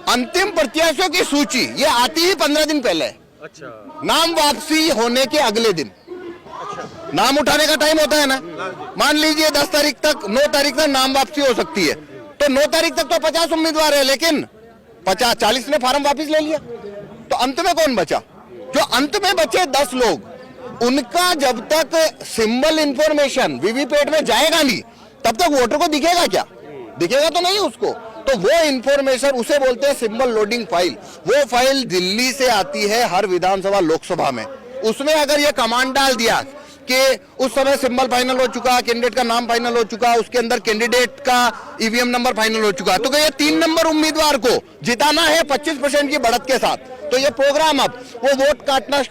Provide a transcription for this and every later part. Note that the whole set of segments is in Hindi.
अंतिम प्रत्याशियों की सूची ये आती ही 15 दिन पहले। अच्छा, नाम वापसी होने के अगले दिन नाम उठाने का टाइम होता है ना। मान लीजिए 10 तारीख तक 9 तारीख तक नाम वापसी हो सकती है, तो 9 तारीख तक तो 50 उम्मीदवार है, लेकिन 40 ने फार्म वापस ले लिया, तो अंत में कौन बचा? जो अंत में बचे 10 लोग, उनका जब तक सिंबल इंफॉर्मेशन वीवीपैट में जाएगा नहीं, तब तक वोटर को दिखेगा क्या? दिखेगा तो नहीं उसको। तो वो इंफॉर्मेशन उसे बोलते हैं सिंबल लोडिंग फाइल। वो फाइल दिल्ली से आती है हर विधानसभा लोकसभा में। उसमें अगर ये कमांड डाल दिया कि उस समय सिंबल फाइनल हो चुका, कैंडिडेट का नाम फाइनल हो चुका, उसके अंदर कैंडिडेट का ईवीएम नंबर फाइनल हो चुका, तो ये 3 नंबर उम्मीदवार को जिताना है 25% की बढ़त के साथ, तो ये प्रोग्राम अब वो वोट काटना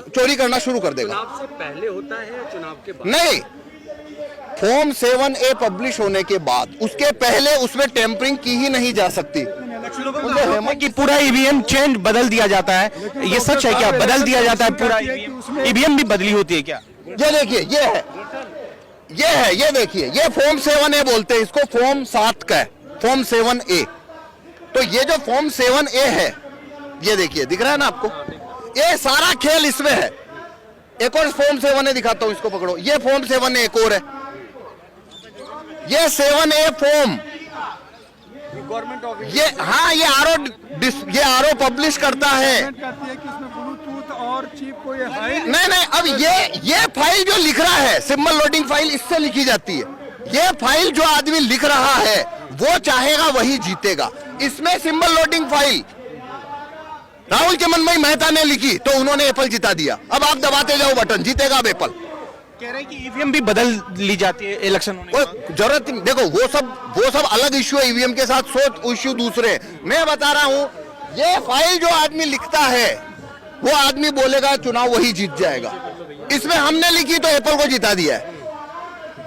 चोरी करना शुरू कर देगा। चुनाव से पहले होता है या चुनाव के बाद? नहीं, फॉर्म 7A पब्लिश होने के बाद, उसके पहले उसमें टेम्परिंग की ही नहीं जा सकती। कि पूरा ईवीएम चेंज बदल दिया जाता है, ये सच है क्या? बदल दिया जाता है पूरा ईवीएम भी बदली होती है क्या? ये देखिए, ये देखिए, ये फॉर्म 7A बोलते हैं इसको, फॉर्म 7 का है, फॉर्म 7A। तो ये जो फॉर्म 7A है, ये देखिए, दिख रहा है ना आपको? ये सारा खेल इसमें है। एक और फॉर्म 7A दिखाता हूं, इसको पकड़ो। ये फॉर्म 7A एक और है, ये 7A फॉर्म, गवर्नमेंट ऑफिस, ये हाँ, ये आरओ पब्लिश करता है। कहती है कि इसमें ब्लूटूथ और चिप कोई है नहीं, अब ये फाइल जो लिख रहा है, सिंबल लोडिंग फाइल, इससे लिखी जाती है। ये फाइल जो आदमी लिख रहा है, वो चाहेगा वही जीतेगा। इसमें symbol loading file Rahul Chamanbhai Mehta ने लिखी, तो उन्होंने एप्पल जिता दिया। अब आप दबाते जाओ बटन, जीतेगा अब एप्पल। कह रहे हैं कि ईवीएम भी बदल ली जाती है इलेक्शन होने के बाद। जरूरत, देखो वो सब अलग इश्यू है, ईवीएम के साथ 100 इश्यू दूसरे। मैं बता रहा हूं, ये फाइल जो आदमी लिखता है, वो आदमी बोलेगा चुनाव वही जीत जाएगा। इसमें हमने लिखी तो एप्पल को जिता दिया है,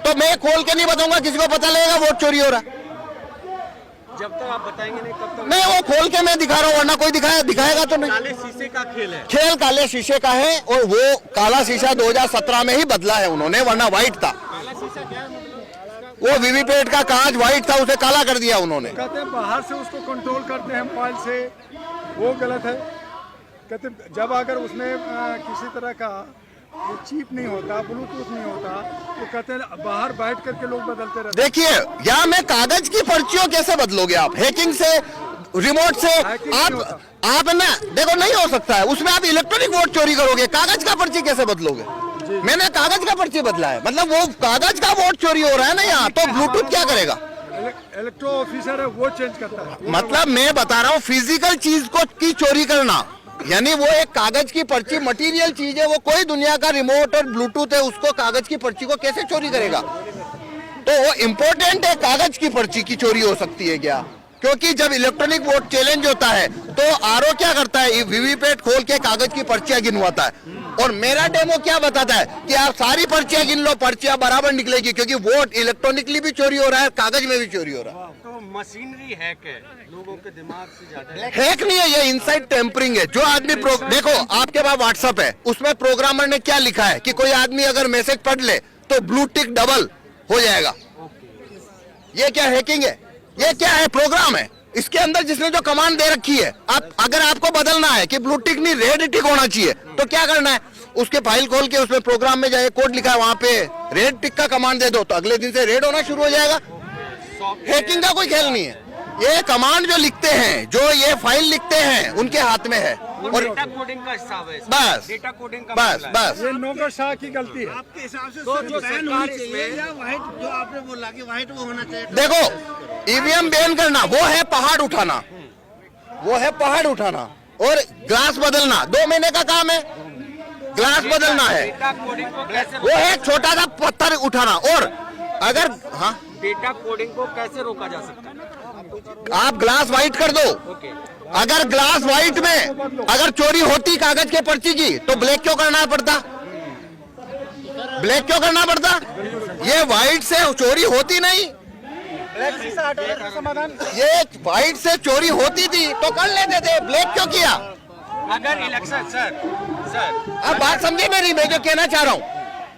तो मैं खोल के नहीं बताऊंगा, किसी को पता लगेगा वोट चोरी हो रहा। जब तक आप बताएंगे नहीं तब तक नहीं, वो खोल के मैं दिखा रहा हूँ, वरना कोई दिखाएगा तो नहीं। काले शीशे का खेल है। खेल काले शीशे का है, और वो काला शीशा 2017 में ही बदला है उन्होंने, वरना व्हाइट था। वो वीवीपैट का कांच व्हाइट था, उसे काला कर दिया उन्होंने। कहते हैं बाहर से उसको कंट्रोल करते हैं मोबाइल से, वो गलत है। कहते जब अगर उसमें किसी तरह का चिप नहीं होता, ब्लूटूथ नहीं होता, तो कहते हैं बाहर बैठ करके लोग बदलते रहते। देखिए, यहाँ में कागज की पर्चियों कैसे बदलोगे आप? हैकिंग से, रिमोट से आप ना, देखो नहीं हो सकता है। उसमें आप इलेक्ट्रॉनिक वोट चोरी करोगे, कागज का पर्ची कैसे बदलोगे? मैंने कागज का पर्ची बदला है, मतलब वो कागज का वोट चोरी हो रहा है ना यहाँ, तो ब्लूटूथ क्या करेगा? इलेक्ट्रो ऑफिसर है, वो चेंज करता है। मतलब मैं बता रहा हूँ, फिजिकल चीज को की चोरी करना, यानी वो एक कागज की पर्ची मटेरियल चीज है, वो कोई दुनिया का रिमोट और ब्लूटूथ है, उसको कागज की पर्ची को कैसे चोरी करेगा? तो वो इम्पोर्टेंट है, कागज की पर्ची की चोरी हो सकती है क्या? क्योंकि जब इलेक्ट्रॉनिक वोट चैलेंज होता है, तो आरओ क्या करता है, वीवीपैट खोल के कागज की पर्चियां गिनवाता है। और मेरा डेमो क्या बताता है कि आप सारी पर्चियां गिन लो, पर्चियां बराबर निकलेगी, क्योंकि वोट इलेक्ट्रॉनिकली भी चोरी हो रहा है, कागज में भी चोरी हो रहा है। तो मशीनरी हैक है, लोगों के दिमाग से ज्यादा हैक नहीं है, ये इनसाइड टेम्परिंग है। जो आदमी देखो, आपके पास व्हाट्सएप है, उसमें प्रोग्रामर ने क्या लिखा है कि कोई आदमी अगर मैसेज पढ़ ले तो ब्लू टिक डबल हो जाएगा। ये क्या हैकिंग है? ये क्या है? प्रोग्राम है। इसके अंदर जिसने जो कमांड दे रखी है, आप अगर आपको बदलना है कि ब्लू टिक नहीं रेड टिक होना चाहिए, तो क्या करना है? उसके फाइल खोल के उसमें प्रोग्राम में जाए, कोड लिखा है वहां पे, रेड टिक का कमांड दे दो, तो अगले दिन से रेड होना शुरू हो जाएगा। हैकिंग का कोई खेल नहीं है। ये कमांड जो लिखते हैं, जो ये फाइल लिखते हैं, उनके हाथ में है। और डेटा कोडिंग का हिसाब है, बस डेटा कोडिंग का बस ये नौकरशाह की गलती है। आपके हिसाब से तो जो बैन सरकार होनी चाहिए इसमें- या व्हाइट, जो आपने बोला कि व्हाइट वो होना चाहिए? देखो, ईवीएम बैन करना वो है पहाड़ उठाना, वो है पहाड़ उठाना, और ग्लास बदलना 2 महीने का काम है। ग्लास बदलना है, डेटा कोडिंग को कैसे वो है छोटा सा पत्थर उठाना। और अगर हाँ, डेटा कोडिंग को कैसे रोका जा सकता है? आप ग्लास व्हाइट कर दो। ओके, अगर ग्लास व्हाइट में अगर चोरी होती कागज के पर्ची की, तो ब्लैक क्यों करना पड़ता? ब्लैक क्यों करना पड़ता? ये व्हाइट से चोरी होती नहीं, ये व्हाइट से चोरी होती थी तो कर लेते थे, ब्लैक क्यों किया? अगर इलेक्शन सर अब बात समझे मेरी, मैं जो कहना चाह रहा हूँ,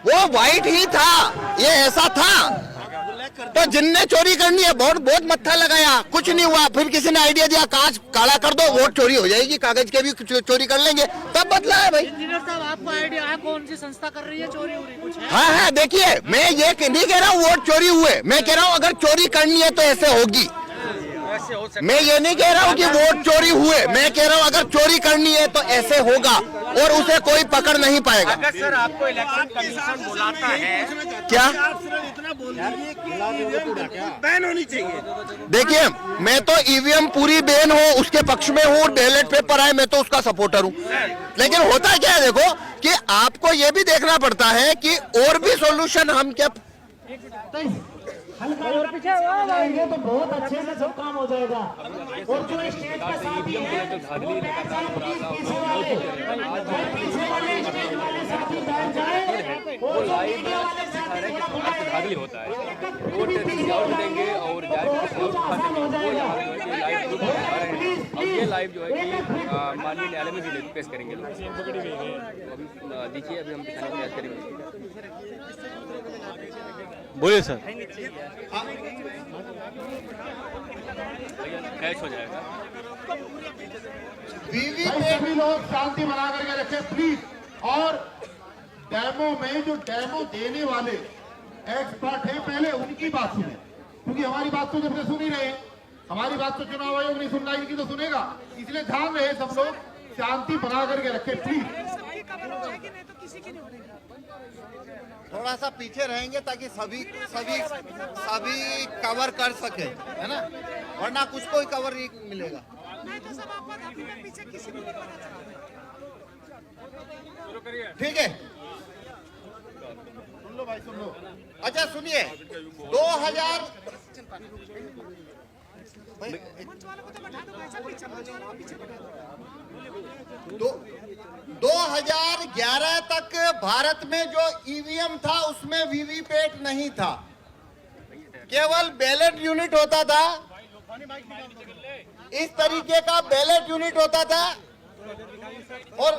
वो व्हाइट ही था, ये ऐसा था। तो जिनने चोरी करनी है बहुत बहुत मत्था लगाया, कुछ नहीं हुआ, फिर किसी ने आइडिया दिया कांच काला कर दो वोट चोरी हो जाएगी, कागज के भी चोरी कर लेंगे, तब बदला है भाई। इंजीनियर साहब आपको आइडिया है कौन सी संस्था कर रही है चोरी हो रही कुछ है? हाँ, देखिए मैं ये नहीं कह रहा हूँ वोट चोरी हुए, मैं कह रहा हूँ अगर चोरी करनी है तो ऐसे होगी। मैं ये नहीं कह रहा हूँ कि वोट चोरी हुए, मैं कह रहा हूँ अगर चोरी करनी है तो ऐसे होगा और उसे कोई पकड़ नहीं पाएगा। अगर सर आपको इलेक्शन कमीशन बुलाता है क्या इतना बोल दीजिए कि बैन होनी चाहिए। देखिए मैं तो ईवीएम पूरी बैन हो उसके पक्ष में हूँ, बैलेट पेपर आए मैं तो उसका सपोर्टर हूँ, लेकिन होता क्या है देखो कि आपको ये भी देखना पड़ता है कि और भी सॉल्यूशन हम क्या जाएंगे तो बहुत अच्छे से सब काम हो जाएगा। और जो स्टेज का साथी है वो बैठ जाए, पीछे वाले स्टेज वाले साथी बैठ जाए और जो मीडिया वाले साथी धागली होता है वो देंगे और आसान हो जाएगा। अब ये लाइव जो है कि माननीय न्यायालय में भी पेश करेंगे लोग। देखिए अभी हम दिखाने का प्रयास करेंगे। बोलिए सर। कैश हो जाएगा। सभी लोग शांति बना करके रखें प्लीज। और डेमो में जो डेमो देने वाले एक्सपर्ट हैं पहले उनकी बात सुने, क्योंकि हमारी बात तो जब से सुन ही रहे, हमारी बात तो चुनाव आयोग नहीं सुन रहा, इनकी तो सुनेगा, इसलिए ध्यान रहे सब लोग, शांति बना करके रखें प्लीज। थोड़ा सा पीछे रहेंगे ताकि सभी कवर कर सके, है ना, वरना कुछ कोई कवर नहीं मिलेगा। ठीक है, सुन लो भाई सुन लो। अच्छा सुनिए 2000 2011 तक भारत में जो ईवीएम था उसमें वीवीपैट नहीं था, केवल बैलेट यूनिट होता था, इस तरीके का बैलेट यूनिट होता था। और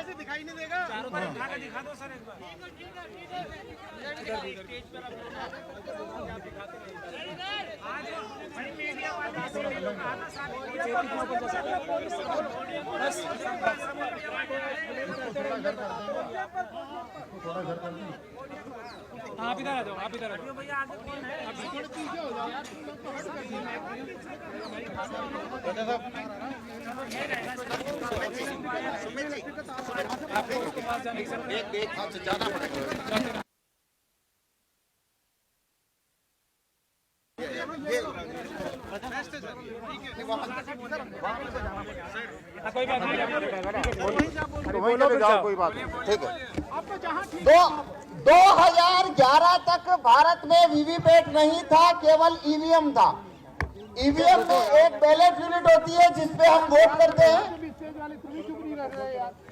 दिखाई नहीं देगा, दिखा दो सर एक बार। आप इधर आ जाओ, आप इधर आ जाओ भैया, एक हाथ से जाना पड़ेगा। कोई बात नहीं, ठीक है। 2011 तक भारत में वीवीपैट नहीं था, केवल ईवीएम था। ईवीएम में एक बैलेट यूनिट होती है जिसपे हम वोट करते हैं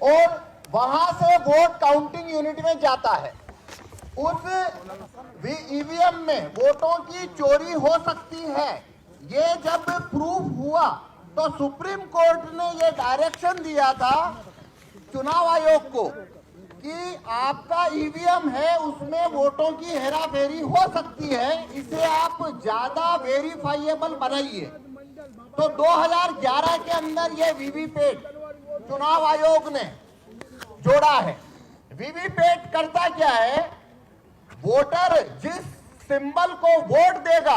और वहां से वोट काउंटिंग यूनिट में जाता है। उस ईवीएम में वोटों की चोरी हो सकती है, ये जब प्रूफ हुआ तो सुप्रीम कोर्ट ने ये डायरेक्शन दिया था चुनाव आयोग को कि आपका ईवीएम है उसमें वोटों की हेराफेरी हो सकती है, इसे आप ज्यादा वेरीफाइएबल बनाइए। तो 2011 के अंदर ये वीवीपैट चुनाव आयोग ने जोड़ा है। वीवीपैट करता क्या है, वोटर जिस सिंबल को वोट देगा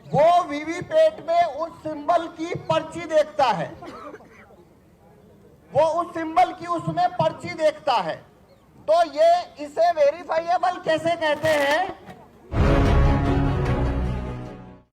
वो वीवीपैट में उस सिंबल की पर्ची देखता है, वो उस सिंबल की उसमें पर्ची देखता है। तो ये इसे वेरीफाइएबल कैसे कहते हैं